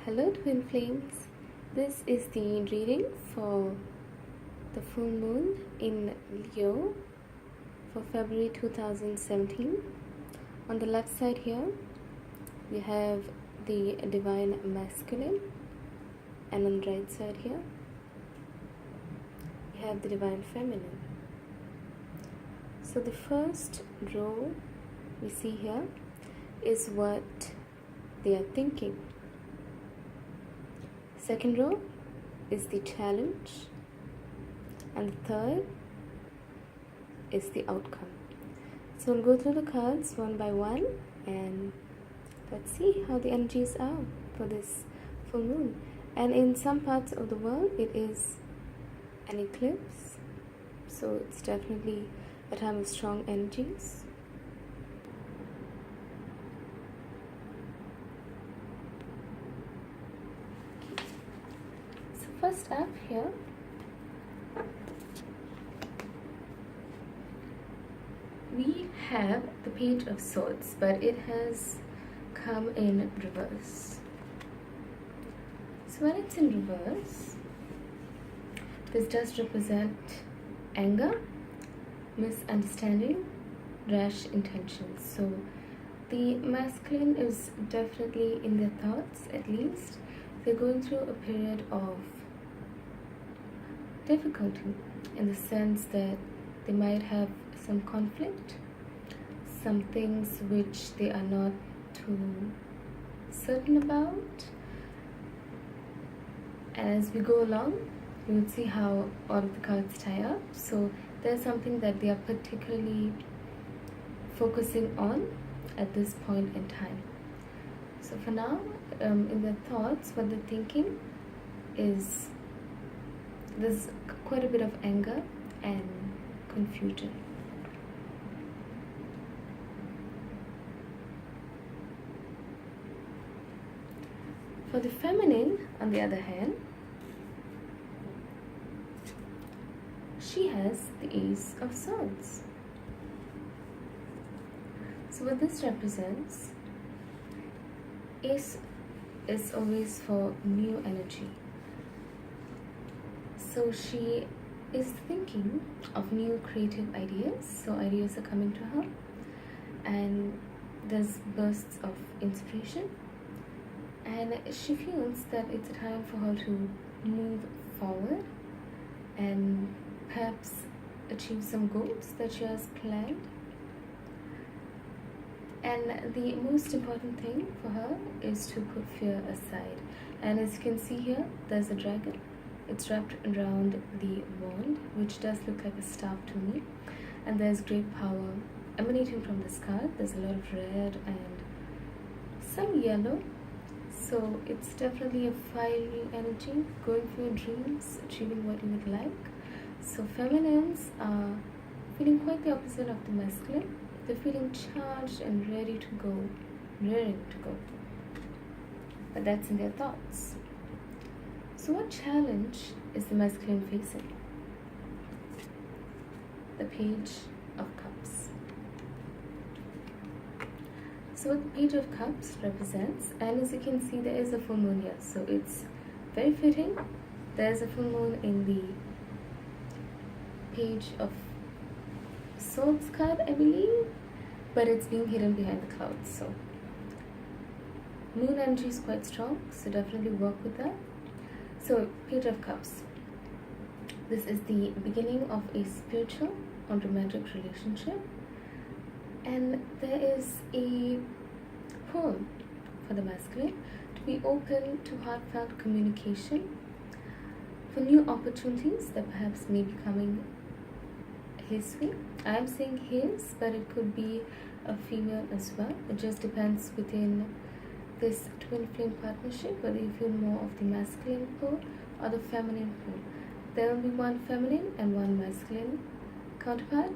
Hello, Twin Flames. This is the reading for the full moon in Leo for February 2017. On the left side here, we have the Divine Masculine, and on the right side here, we have the Divine Feminine. So the first row we see here is what they are thinking. Second row is the challenge, and the third is the outcome. So we'll go through the cards one by one and let's see how the energies are for this full moon. And in some parts of the world it is an eclipse, so it's definitely a time of strong energies. First up here, we have the Page of Swords, but it has come in reverse. So when it's in reverse, this does represent anger, misunderstanding, rash intentions. So the masculine is definitely in their thoughts, at least. They're going through a period of difficulty in the sense that they might have some conflict, some things which they are not too certain about, and as we go along you would see how all of the cards tie up. So there's something that they are particularly focusing on at this point in time. So for now, in their thoughts, what they're thinking is there's quite a bit of anger and confusion. For the feminine, on the other hand, she has the Ace of Swords. So what this represents, Ace is always for new energy. So she is thinking of new creative ideas. So ideas are coming to her and there's bursts of inspiration, and she feels that it's a time for her to move forward and perhaps achieve some goals that she has planned. And the most important thing for her is to put fear aside. And as you can see here, there's a dragon. It's wrapped around the wand, which does look like a staff to me. And there's great power emanating from this card. There's a lot of red and some yellow. So it's definitely a fiery energy, going for your dreams, achieving what you would like. So feminines are feeling quite the opposite of the masculine. They're feeling charged and ready to go, raring to go. But that's in their thoughts. So what challenge is the masculine facing? The Page of Cups. So what the Page of Cups represents, and as you can see, there is a full moon here. So it's very fitting. There's a full moon in the Page of Swords card, I believe, but it's being hidden behind the clouds. So moon energy is quite strong, so definitely work with that. So Page of Cups, this is the beginning of a spiritual or romantic relationship, and there is a pull for the masculine to be open to heartfelt communication, for new opportunities that perhaps may be coming his way. I am saying his, but it could be a female as well. It just depends within this twin flame partnership whether you feel more of the masculine pull or the feminine pull. There will be one feminine and one masculine counterpart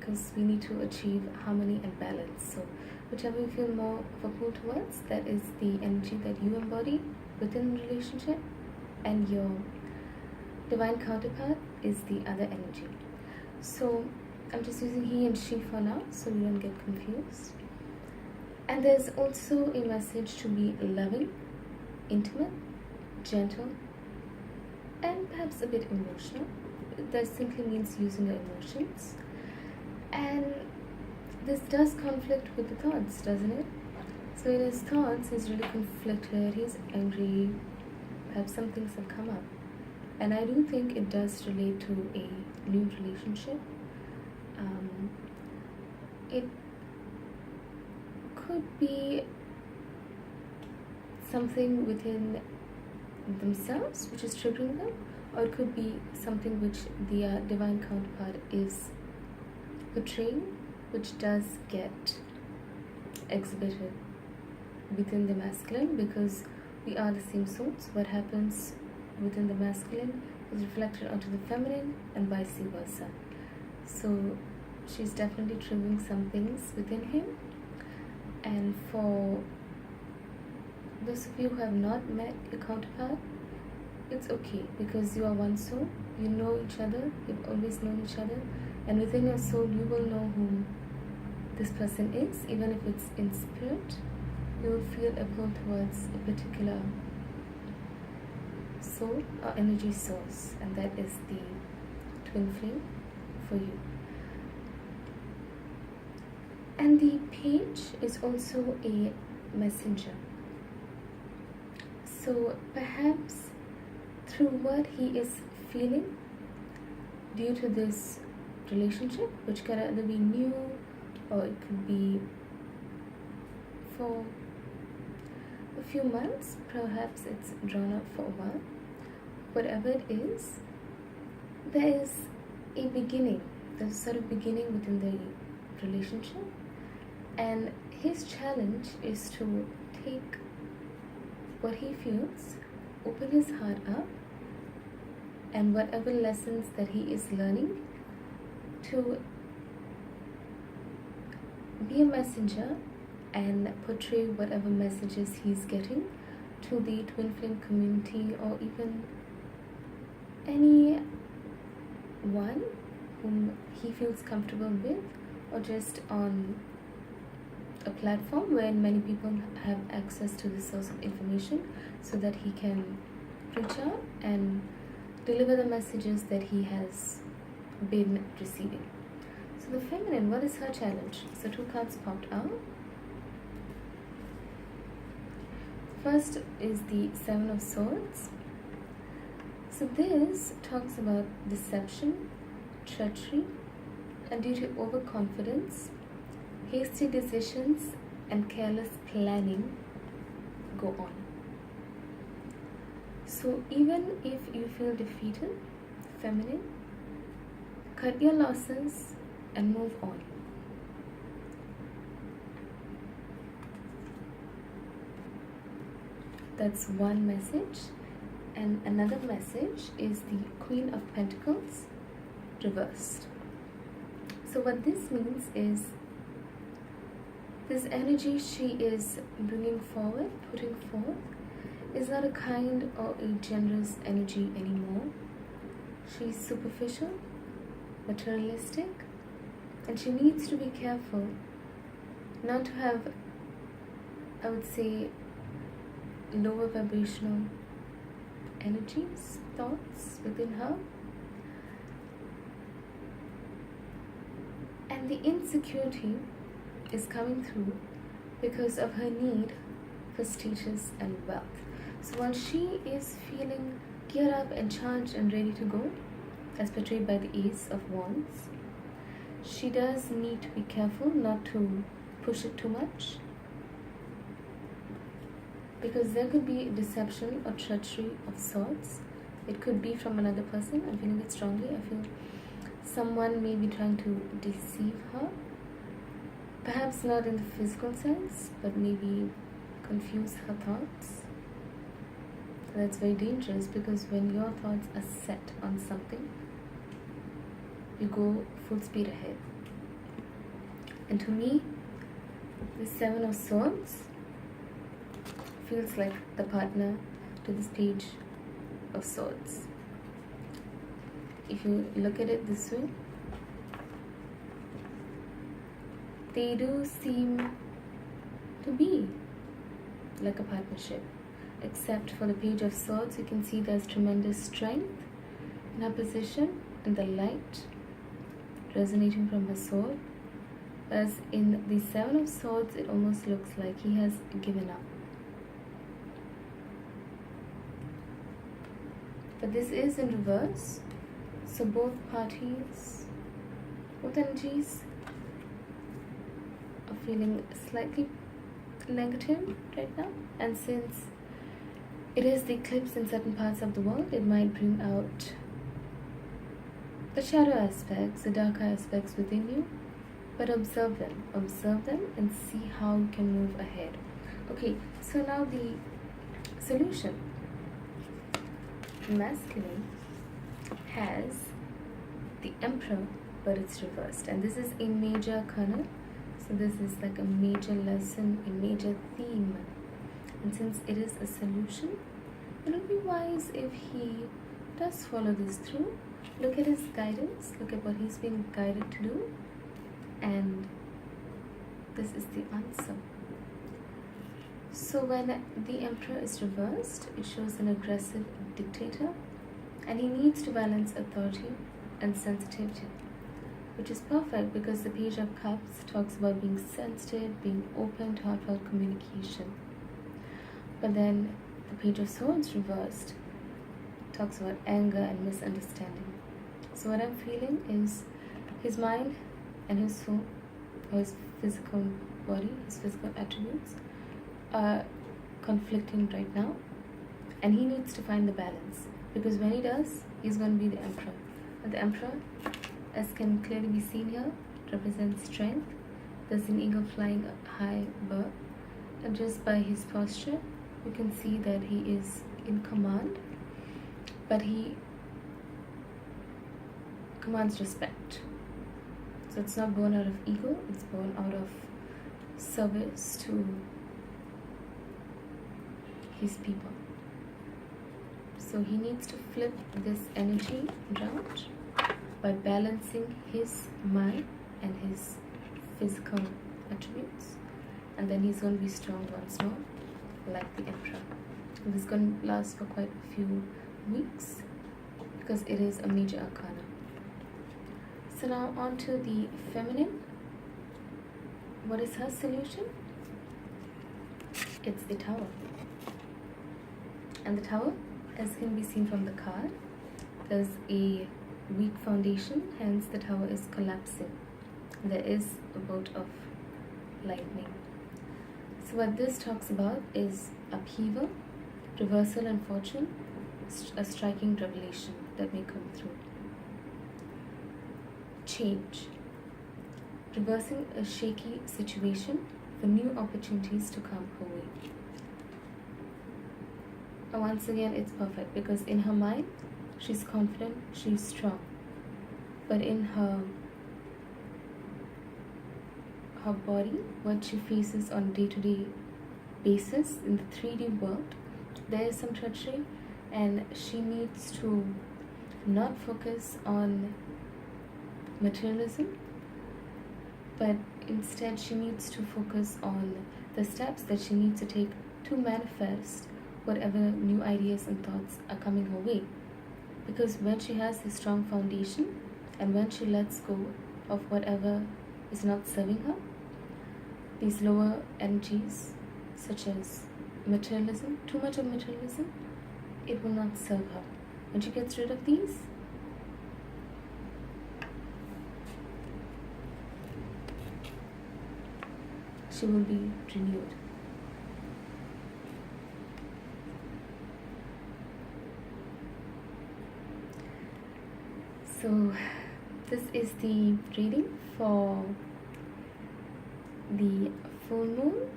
because we need to achieve harmony and balance. So whichever you feel more of a pull towards, that is the energy that you embody within the relationship, and your divine counterpart is the other energy. So I'm just using he and she for now so we don't get confused. And there's also a message to be loving intimate, gentle, and perhaps a bit emotional. That simply means using your emotions. And this does conflict with the thoughts, doesn't it? So in his thoughts, he's really conflicted, he's angry, perhaps some things have come up. And I do think it does relate to a new relationship. It could be something within themselves which is triggering them, or it could be something which the divine counterpart is portraying, which does get exhibited within the masculine, because we are the same souls. What happens within the masculine is reflected onto the feminine and vice versa. So she's definitely triggering some things within him. And for those of you who have not met your counterpart, it's okay, because you are one soul, you know each other, you've always known each other, and within your soul you will know whom this person is. Even if it's in spirit, you will feel a pull towards a particular soul or energy source, and that is the twin flame for you. And the page is also a messenger. So perhaps through what he is feeling due to this relationship, which can either be new or it could be for a few months, perhaps it's drawn out for a while. Whatever it is, there is a beginning. There's a sort of beginning within the relationship, and his challenge is to take what he feels, open his heart up, and whatever lessons that he is learning, to be a messenger and portray whatever messages he's getting to the twin flame community, or even anyone whom he feels comfortable with, or just on a platform where many people have access to the source of information, so that he can reach out and deliver the messages that he has been receiving. So the feminine, what is her challenge? So 2 cards popped out. First is the 7 of Swords. So this talks about deception, treachery, and due to overconfidence, hasty decisions and careless planning go on. So even if you feel defeated, feminine, cut your losses and move on. That's one message. And another message is the Queen of Pentacles reversed. So what this means is, this energy she is bringing forward, putting forth, is not a kind or a generous energy anymore. She's superficial, materialistic, and she needs to be careful not to have, I would say, lower vibrational energies, thoughts within her. And the insecurity is coming through because of her need for status and wealth. So while she is feeling geared up and charged and ready to go, as portrayed by the Ace of Wands, she does need to be careful not to push it too much, because there could be deception or treachery of sorts. It could be from another person. I'm feeling it strongly. I feel someone may be trying to deceive her, perhaps not in the physical sense, but maybe confuse her thoughts. That's very dangerous, because when your thoughts are set on something, you go full speed ahead. And to me, the 7 of Swords feels like the partner to this Page of Swords. If you look at it this way, they do seem to be like a partnership. except for the Page of Swords. You can see there's tremendous strength in her position and the light resonating from her sword. Whereas in the Seven of Swords, it almost looks like he has given up. But this is in reverse, so both energies are feeling slightly negative right now. And since it is the eclipse in certain parts of the world, it might bring out the shadow aspects, the darker aspects within you. But observe them and see how you can move ahead. Okay, so now the solution. Masculine has the Emperor, but it's reversed, and this is a major arcana, so this is like a major lesson, a major theme. And since it is a solution, it will be wise if he does follow this through. Look at his guidance, look at what he's being guided to do, and this is the answer. So when the Emperor is reversed, it shows an aggressive dictator, and he needs to balance authority and sensitivity, which is perfect because the Page of Cups talks about being sensitive, being open to heartfelt communication. But then the Page of Swords reversed talks about anger and misunderstanding. So what I'm feeling is his mind and his soul, or his physical body, his physical attributes, are conflicting right now, and he needs to find the balance, because when he does, he's going to be the Emperor. And the Emperor, as can clearly be seen here, represents strength. There's an eagle flying high above, and just by his posture, you can see that he is in command, but he commands respect. So it's not born out of ego, it's born out of service to his people. So he needs to flip this energy around by balancing his mind and his physical attributes, and then he's going to be strong once more, like the Emperor. And this is going to last for quite a few weeks because it is a major arcana. So now on to the feminine. What is her solution? It's the Tower. And the Tower, as can be seen from the card, there's a weak foundation, hence the Tower is collapsing. There is a bolt of lightning. So what this talks about is upheaval, reversal and fortune, a striking revelation that may come through. Change, reversing a shaky situation for new opportunities to come her way. And once again, it's perfect because in her mind, she's confident, she's strong, but in her body, what she faces on a day-to-day basis in the 3D world, there is some treachery, and she needs to not focus on materialism, but instead she needs to focus on the steps that she needs to take to manifest whatever new ideas and thoughts are coming her way. Because when she has this strong foundation, and when she lets go of whatever is not serving her, these lower energies such as materialism, too much of materialism, it will not serve her. When she gets rid of these, she will be renewed. So this is the reading for the full moon,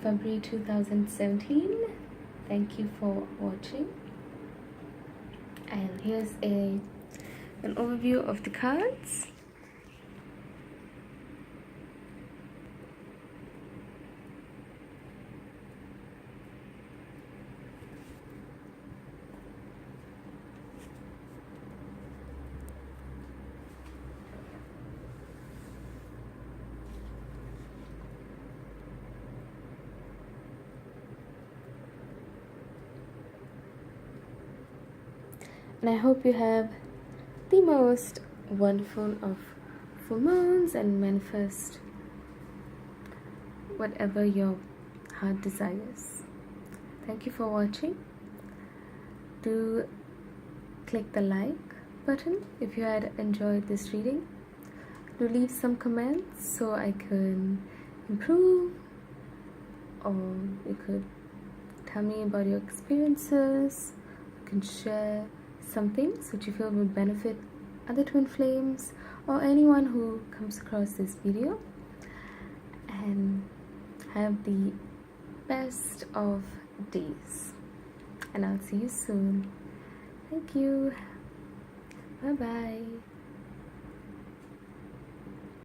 February 2017. Thank you for watching, and here's an overview of the cards. And I hope you have the most wonderful of full moons and manifest whatever your heart desires. Thank you for watching. Do click the like button if you had enjoyed this reading. Do leave some comments so I can improve, or you could tell me about your experiences. You can share some things which you feel will benefit other twin flames or anyone who comes across this video. And have the best of days, and I'll see you soon. Thank you. Bye bye.